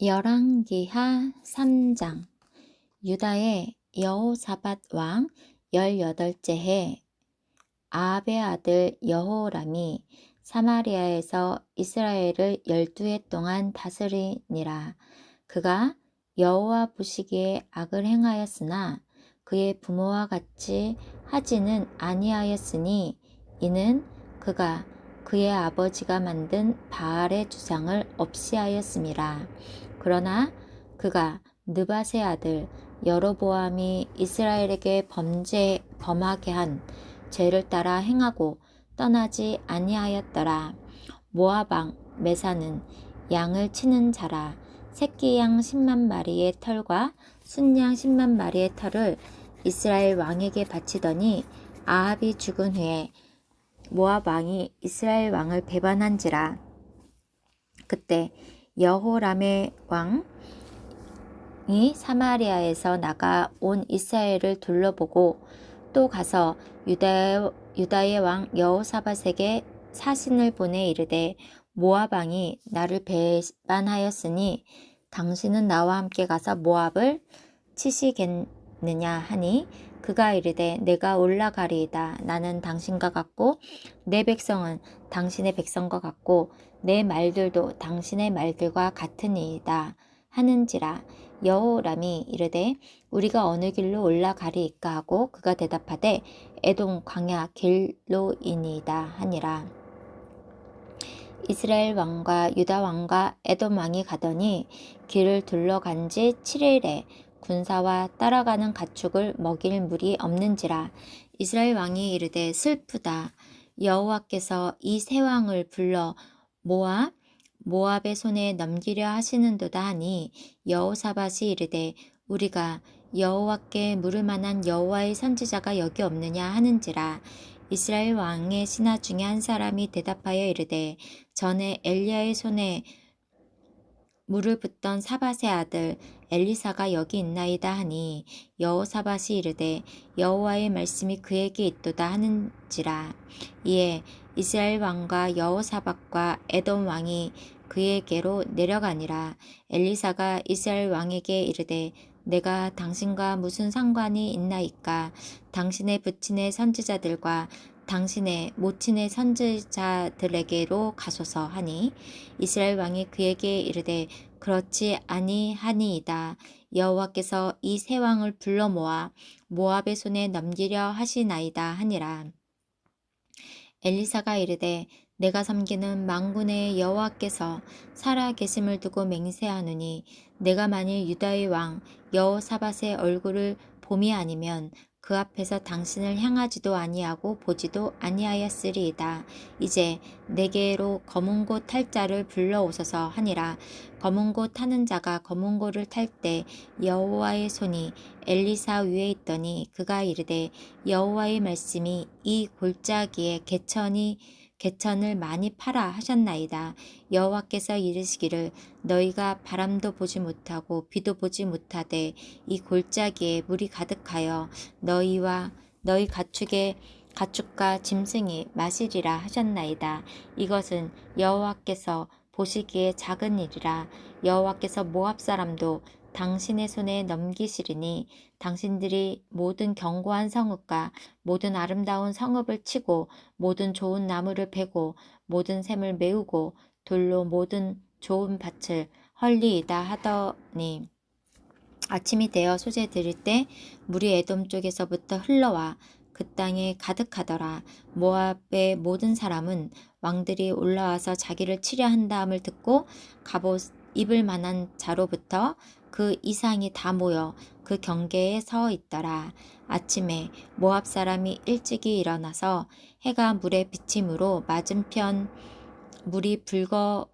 열왕기하 3장. 유다의 여호사밧 왕 18째 해 아합의 아들 여호람이 사마리아에서 이스라엘을 12해 동안 다스리니라. 그가 여호와 보시기에 악을 행하였으나 그의 부모와 같이 하지는 아니하였으니 이는 그가 그의 아버지가 만든 바알의 주상을 없이 하였음이라. 그러나 그가 느밧의 아들 여로보암이 이스라엘에게 범하게 한 죄를 따라 행하고 떠나지 아니하였더라. 모압 왕 메사는 양을 치는 자라. 새끼 양 10만 마리의 털과 순양 10만 마리의 털을 이스라엘 왕에게 바치더니 아합이 죽은 후에 모압 왕이 이스라엘 왕을 배반한지라. 그때 여호람의 왕이 사마리아에서 나가 온 이스라엘을 둘러보고 또 가서 유다의 왕 여호사밧에게 사신을 보내 이르되 모압 왕이 나를 배반하였으니 당신은 나와 함께 가서 모압을 치시겠느냐 하니 그가 이르되 내가 올라가리이다. 나는 당신과 같고 내 백성은 당신의 백성과 같고 내 말들도 당신의 말들과 같으니이다 하는지라. 여호람이 이르되 우리가 어느 길로 올라가리이까 하고 그가 대답하되 에돔 광야 길로이니이다 하니라. 이스라엘 왕과 유다 왕과 에돔 왕이 가더니 길을 둘러간 지 7일에 군사와 따라가는 가축을 먹일 물이 없는지라. 이스라엘 왕이 이르되 슬프다. 여호와께서 이 세 왕을 불러 모압의 손에 넘기려 하시는도다 하니 여호사밧이 이르되 우리가 여호와께 물을 만한 여호와의 선지자가 여기 없느냐 하는지라. 이스라엘 왕의 신하 중에 한 사람이 대답하여 이르되 전에 엘리야의 손에 물을 붓던 사밧의 아들 엘리사가 여기 있나이다 하니 여호사밧이 이르되 여호와의 말씀이 그에게 있도다 하는지라. 이에 이스라엘 왕과 여호사밧과 에돔 왕이 그에게로 내려가니라. 엘리사가 이스라엘 왕에게 이르되 내가 당신과 무슨 상관이 있나이까? 당신의 부친의 선지자들과 당신의 모친의 선지자들에게로 가소서 하니 이스라엘 왕이 그에게 이르되 그렇지 아니하니이다. 여호와께서 이 세 왕을 불러 모아 모압의 손에 넘기려 하시나이다 하니라. 엘리사가 이르되 내가 섬기는 만군의 여호와께서 살아 계심을 두고 맹세하노니 내가 만일 유다의 왕 여호사밧의 얼굴을 봄이 아니면 그 앞에서 당신을 향하지도 아니하고 보지도 아니하였으리이다. 이제 내게로 검은 고 탈 자를 불러오소서 하니라. 검은 고 타는 자가 검은 고를 탈 때 여호와의 손이 엘리사 위에 있더니 그가 이르되 여호와의 말씀이 이 골짜기에 개천을 많이 파라 하셨나이다. 여호와께서 이르시기를 너희가 바람도 보지 못하고 비도 보지 못하되 이 골짜기에 물이 가득하여 너희와 너희 가축과 짐승이 마시리라 하셨나이다. 이것은 여호와께서 보시기에 작은 일이라. 여호와께서 모압 사람도 당신의 손에 넘기시리니 당신들이 모든 견고한 성읍과 모든 아름다운 성읍을 치고 모든 좋은 나무를 베고 모든 샘을 메우고 돌로 모든 좋은 밭을 헐리이다 하더니 아침이 되어 소재 들일 때 물이 에돔 쪽에서부터 흘러와 그 땅에 가득하더라. 모압의 모든 사람은 왕들이 올라와서 자기를 치려 한다함을 듣고 갑옷 입을 만한 자로부터 그 이상이 다 모여 그 경계에 서 있더라. 아침에 모압 사람이 일찍이 일어나서 해가 물에 비침으로 맞은편 물이 붉어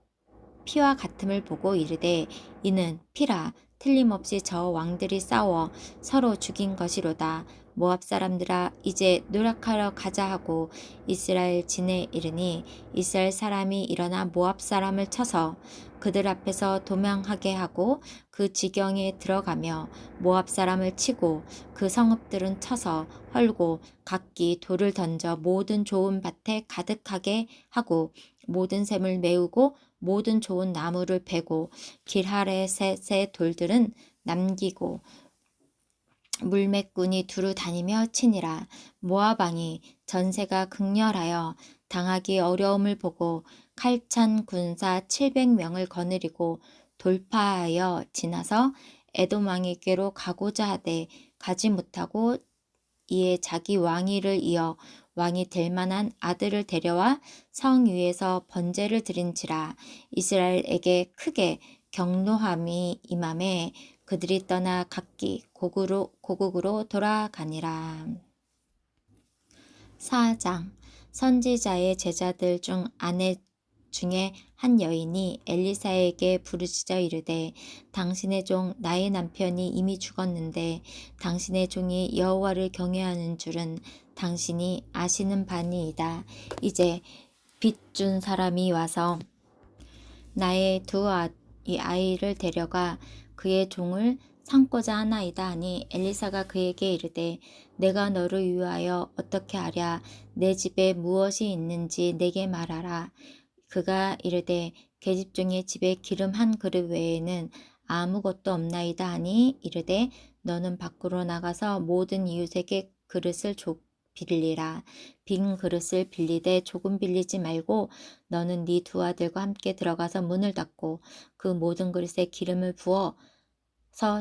피와 같음을 보고 이르되 이는 피라. 틀림없이 저 왕들이 싸워 서로 죽인 것이로다. 모압 사람들아 이제 노력하러 가자 하고 이스라엘 진에 이르니 이스라엘 사람이 일어나 모압 사람을 쳐서 그들 앞에서 도망하게 하고 그 지경에 들어가며 모압 사람을 치고 그 성읍들은 쳐서 헐고 각기 돌을 던져 모든 좋은 밭에 가득하게 하고 모든 샘을 메우고 모든 좋은 나무를 베고 길하레셋의 돌들은 남기고 물매꾼이 두루 다니며 치니라. 모압 왕이 전세가 극렬하여 당하기 어려움을 보고 칼찬 군사 700명을 거느리고 돌파하여 지나서 에돔 왕에게로 가고자 하되 가지 못하고 이에 자기 왕위를 이어 왕이 될 만한 아들을 데려와 성 위에서 번제를 드린지라. 이스라엘에게 크게 경노함이 임함에 그들이 떠나 각기 고국으로 돌아가니라. 4장. 선지자의 제자들 중 아내 중에 한 여인이 엘리사에게 부르짖어 이르되 당신의 종 나의 남편이 이미 죽었는데 당신의 종이 여호와를 경외하는 줄은 당신이 아시는 바니이다. 이제 빚 준 사람이 와서 나의 두 아이를 데려가 그의 종을 삼고자 하나이다 하니 엘리사가 그에게 이르되 내가 너를 위하여 어떻게 하랴. 내 집에 무엇이 있는지 내게 말하라. 그가 이르되 계집종의 집에 기름 한 그릇 외에는 아무것도 없나이다 하니 이르되 너는 밖으로 나가서 모든 이웃에게 그릇을 빌리라. 빈 그릇을 빌리되 조금 빌리지 말고 너는 네 두 아들과 함께 들어가서 문을 닫고 그 모든 그릇에 기름을 부어서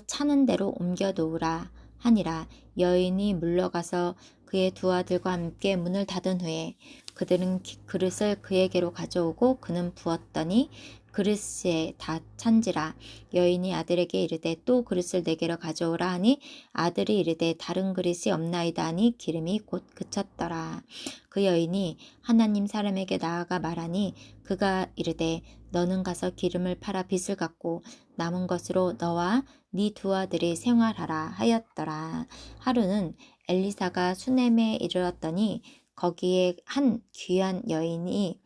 차는 대로 옮겨 놓으라 하니라. 여인이 물러가서 그의 두 아들과 함께 문을 닫은 후에 그들은 그릇을 그에게로 가져오고 그는 부었더니 그릇에 다 찬지라. 여인이 아들에게 이르되 또 그릇을 내게로 가져오라 하니 아들이 이르되 다른 그릇이 없나이다 하니 기름이 곧 그쳤더라. 그 여인이 하나님 사람에게 나아가 말하니 그가 이르되 너는 가서 기름을 팔아 빚을 갚고 남은 것으로 너와 네 두 아들이 생활하라 하였더라. 하루는 엘리사가 수넴에 이르렀더니 거기에 한 귀한 여인이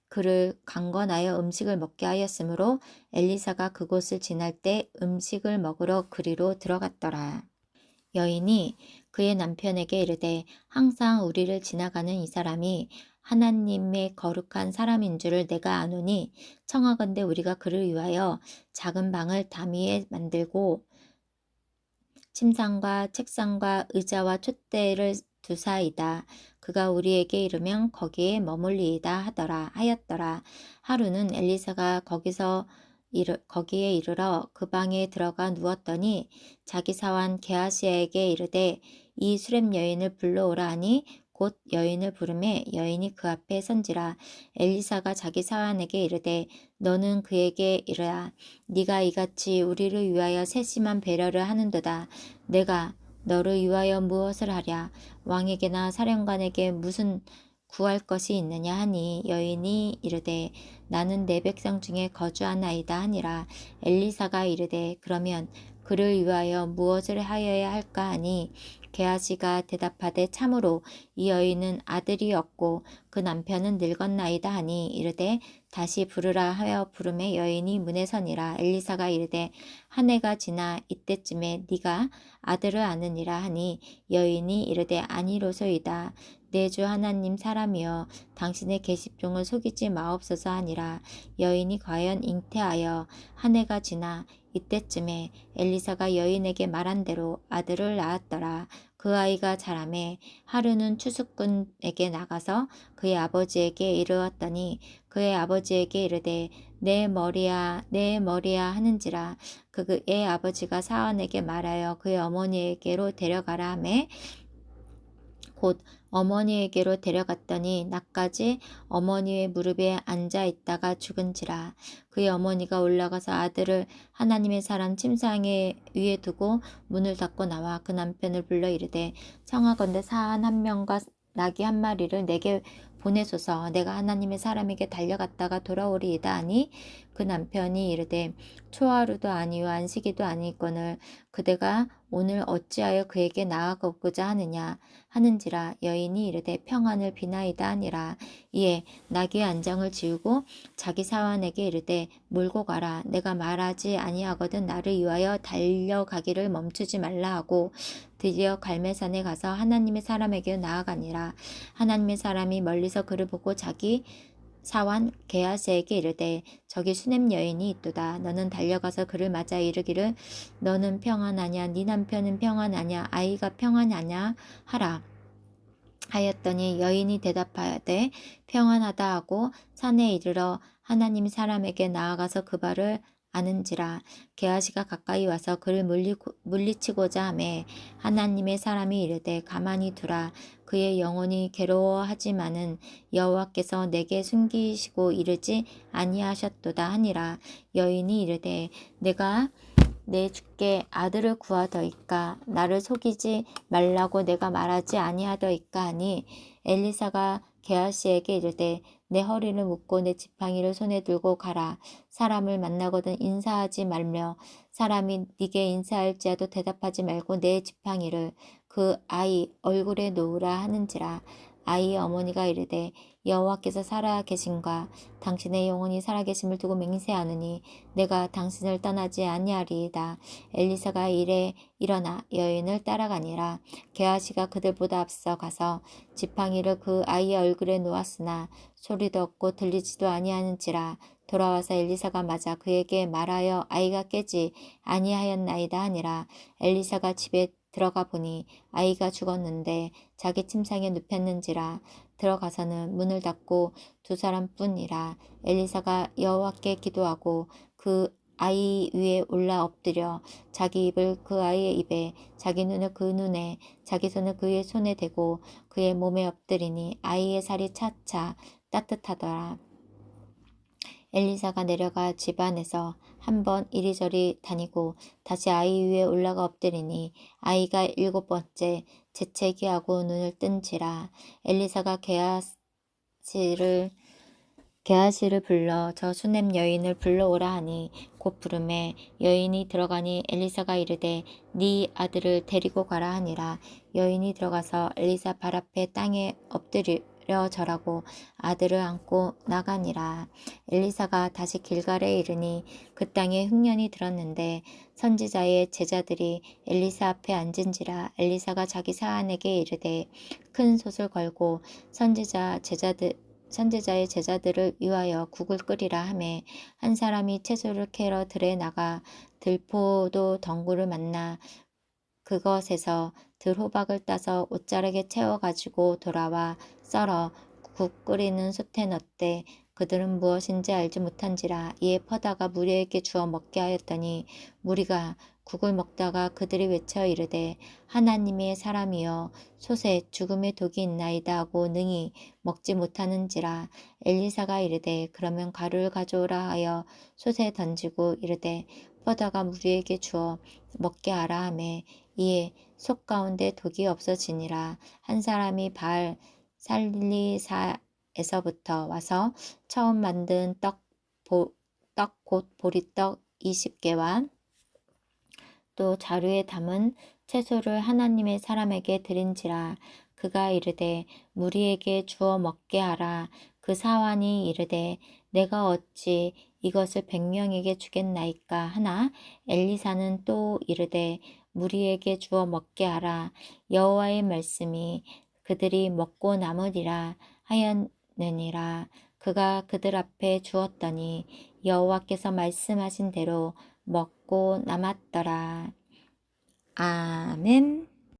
그를 강권하여 음식을 먹게 하였으므로 엘리사가 그곳을 지날 때 음식을 먹으러 그리로 들어갔더라. 여인이 그의 남편에게 이르되 항상 우리를 지나가는 이 사람이 하나님의 거룩한 사람인 줄을 내가 아노니 청하건대 우리가 그를 위하여 작은 방을 담위에 만들고 침상과 책상과 의자와 촛대를 두사이다. 그가 우리에게 이르면 거기에 머물리이다 하였더라. 하루는 엘리사가 거기에 이르러 그 방에 들어가 누웠더니 자기 사환 게하시에게 이르되 이 수렙 여인을 불러오라 하니 곧 여인을 부르매 여인이 그 앞에 선지라. 엘리사가 자기 사환에게 이르되 너는 그에게 이르라. 네가 이같이 우리를 위하여 세심한 배려를 하는도다. 내가 너를 위하여 무엇을 하랴. 왕에게나 사령관에게 무슨 구할 것이 있느냐 하니 여인이 이르되 나는 내 백성 중에 거주하나이다 하니라. 엘리사가 이르되 그러면 그를 위하여 무엇을 하여야 할까 하니 게하시가 대답하되 참으로 이 여인은 아들이 없고 그 남편은 늙었나이다 하니 이르되 다시 부르라 하여 부르매 여인이 문에 서니라. 엘리사가 이르되 한 해가 지나 이때쯤에 네가 아들을 아느니라 하니 여인이 이르되 아니로소이다. 내 주 하나님 사람이여 당신의 계집종을 속이지 마옵소서 하니라. 여인이 과연 잉태하여 한 해가 지나 이때쯤에 엘리사가 여인에게 말한 대로 아들을 낳았더라. 그 아이가 자라매 하루는 추수꾼에게 나가서 그의 아버지에게 이르렀더니 그의 아버지에게 이르되 내 머리야 내 머리야 하는지라. 그의 아버지가 사환에게 말하여 그의 어머니에게로 데려가라 하매 곧 어머니에게로 데려갔더니 낮까지 어머니의 무릎에 앉아 있다가 죽은지라. 그의 어머니가 올라가서 아들을 하나님의 사람 침상에 위에 두고 문을 닫고 나와 그 남편을 불러 이르되 청하건대 사한 한 명과 나귀 한 마리를 내게 보내소서. 내가 하나님의 사람에게 달려갔다가 돌아오리이다 하니 그 남편이 이르되 초하루도 아니요 안식일도 아니거늘 그대가 오늘 어찌하여 그에게 나아가고자 하느냐 하는지라. 여인이 이르되 평안을 비나이다 하니라. 이에 나귀의 안장을 지우고 자기 사환에게 이르되 몰고 가라. 내가 말하지 아니하거든 나를 위하여 달려가기를 멈추지 말라 하고 드디어 갈멜산에 가서 하나님의 사람에게 나아가니라. 하나님의 사람이 멀리서 그를 보고 자기 사환 게하시에게 이르되 저기 수냄 여인이 있도다. 너는 달려가서 그를 맞아 이르기를 너는 평안하냐 네 남편은 평안하냐 아이가 평안하냐 하라. 하였더니 여인이 대답하되 평안하다 하고 산에 이르러 하나님 사람에게 나아가서 그 발을 아는지라. 게하시가 가까이 와서 그를 물리치고자 하매 하나님의 사람이 이르되 가만히 두라. 그의 영혼이 괴로워하지만은 여호와께서 내게 숨기시고 이르지 아니하셨도다 하니라. 여인이 이르되 내가 내 주께 아들을 구하더이까 나를 속이지 말라고 내가 말하지 아니하더이까 하니 엘리사가 게하시에게 이르되 내 허리를 묶고 내 지팡이를 손에 들고 가라. 사람을 만나거든 인사하지 말며 사람이 네게 인사할지라도 대답하지 말고 내 지팡이를 그 아이 얼굴에 놓으라 하는지라. 아이의 어머니가 이르되 여호와께서 살아계신과 당신의 영혼이 살아계심을 두고 맹세하느니 내가 당신을 떠나지 아니하리이다. 엘리사가 이래 일어나 여인을 따라가니라. 게하시가 그들보다 앞서 가서 지팡이를 그 아이의 얼굴에 놓았으나 소리도 없고 들리지도 아니하는지라. 돌아와서 엘리사가 맞아 그에게 말하여 아이가 깨지 아니하였나이다 하니라. 엘리사가 집에 들어가 보니 아이가 죽었는데 자기 침상에 눕혔는지라. 들어가서는 문을 닫고 두 사람뿐이라. 엘리사가 여호와께 기도하고 그 아이 위에 올라 엎드려 자기 입을 그 아이의 입에 자기 눈을 그 눈에 자기 손을 그의 손에 대고 그의 몸에 엎드리니 아이의 살이 차차 따뜻하더라. 엘리사가 내려가 집 안에서 한번 이리저리 다니고 다시 아이 위에 올라가 엎드리니 아이가 7번째 재채기하고 눈을 뜬지라. 엘리사가 게하시를 불러 저 수냄 여인을 불러오라 하니 곧 부르매 여인이 들어가니 엘리사가 이르되 네 아들을 데리고 가라 하니라. 여인이 들어가서 엘리사 발 앞에 땅에 엎드려 절하고 아들을 안고 나가니라. 엘리사가 다시 길갈에 이르니 그 땅에 흉년이 들었는데 선지자의 제자들이 엘리사 앞에 앉은지라. 엘리사가 자기 사안에게 이르되 큰 솥을 걸고 선지자의 제자들을 위하여 국을 끓이라 하매 한 사람이 채소를 캐러 들에 나가 들포도 덩굴을 만나 그것에서 들호박을 따서 옷자락에 채워가지고 돌아와 썰어 국 끓이는 솥에 넣되 그들은 무엇인지 알지 못한지라. 이에 퍼다가 무리에게 주어 먹게 하였더니 무리가 국을 먹다가 그들이 외쳐 이르되 하나님의 사람이여 솥에 죽음의 독이 있나이다 하고 능히 먹지 못하는지라. 엘리사가 이르되 그러면 가루를 가져오라 하여 솥에 던지고 이르되 퍼다가 무리에게 주어 먹게 하라 하매 이에 속 가운데 독이 없어지니라. 한 사람이 바알 살리사에서부터 와서 처음 만든 떡 곧 보리떡 20개와 또 자루에 담은 채소를 하나님의 사람에게 드린지라. 그가 이르되 무리에게 주어 먹게 하라. 그 사환이 이르되 내가 어찌 이것을 100명에게 주겠나이까 하나 엘리사는 또 이르되 무리에게 주어 먹게 하라. 여호와의 말씀이 그들이 먹고 남으리라 하였느니라. 그가 그들 앞에 주었더니 여호와께서 말씀하신 대로 먹고 남았더라. 아멘.